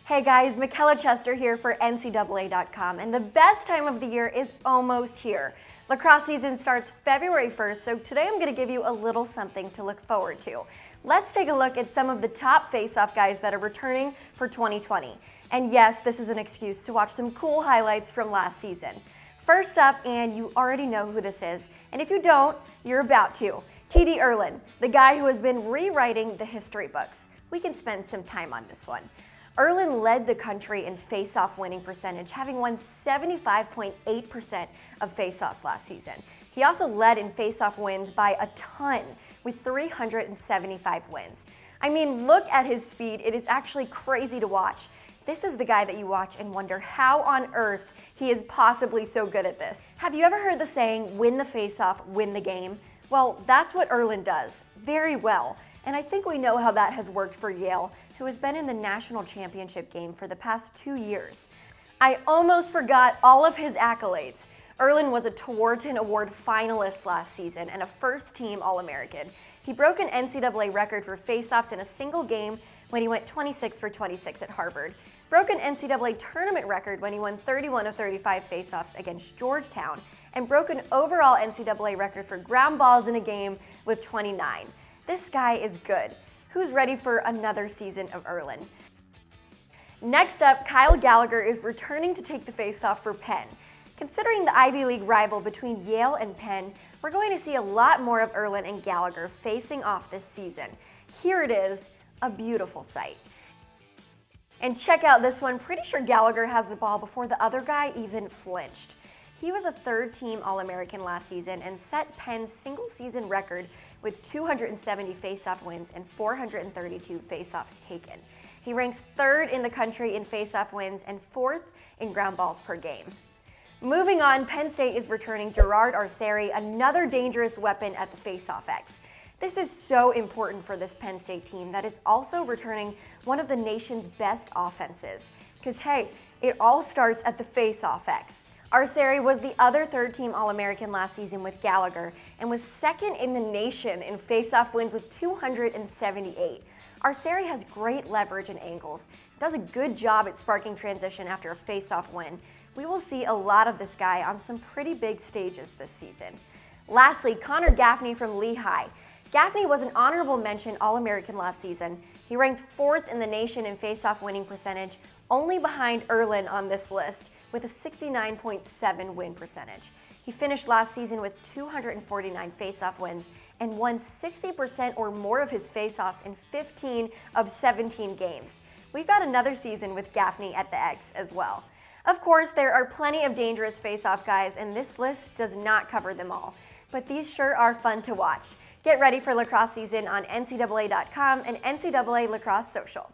Hey guys, Michaela Chester here for NCAA.com, and the best time of the year is almost here. Lacrosse season starts February 1st, so today I'm going to give you a little something to look forward to. Let's take a look at some of the top face-off guys that are returning for 2020. And yes, this is an excuse to watch some cool highlights from last season. First up, and you already know who this is, and if you don't, you're about to. TD Ierlan, the guy who has been rewriting the history books. We can spend some time on this one. Ierlan led the country in face-off winning percentage, having won 75.8% of face-offs last season. He also led in face-off wins by a ton, with 375 wins. I mean, look at his speed. It is actually crazy to watch. This is the guy that you watch and wonder how on earth he is possibly so good at this. Have you ever heard the saying, win the face-off, win the game? Well, that's what Ierlan does, very well. And I think we know how that has worked for Yale, who has been in the national championship game for the past 2 years. I almost forgot all of his accolades. Ierlan was a Tewaaraton Award finalist last season and a first-team All-American. He broke an NCAA record for face-offs in a single game when he went 26 for 26 at Harvard, broke an NCAA tournament record when he won 31 of 35 face-offs against Georgetown, and broke an overall NCAA record for ground balls in a game with 29. This guy is good. Who's ready for another season of Ierlan? Next up, Gallagher is returning to take the face-off for Penn. Considering the Ivy League rival between Yale and Penn, we're going to see a lot more of Ierlan and Gallagher facing off this season. Here it is, a beautiful sight. And check out this one. Pretty sure Gallagher has the ball before the other guy even flinched. He was a third-team All-American last season and set Penn's single-season record with 270 face-off wins and 432 face-offs taken. He ranks third in the country in face-off wins and fourth in ground balls per game. Moving on, Penn State is returning Gerard Arceri, another dangerous weapon at the face-off X. This is so important for this Penn State team that is also returning one of the nation's best offenses. Because hey, it all starts at the face-off X. Arceri was the other third-team All-American last season with Gallagher and was second in the nation in face-off wins with 278. Arceri has great leverage and angles, does a good job at sparking transition after a face-off win. We will see a lot of this guy on some pretty big stages this season. Lastly, Conor Gaffney from Lehigh. Gaffney was an honorable mention All-American last season. He ranked fourth in the nation in face-off winning percentage, only behind Ierlan on this list, with a 69.7 win percentage. He finished last season with 249 face-off wins and won 60% or more of his face-offs in 15 of 17 games. We've got another season with Gaffney at the X as well. Of course, there are plenty of dangerous face-off guys, and this list does not cover them all. But these sure are fun to watch. Get ready for lacrosse season on NCAA.com and NCAA Lacrosse Social.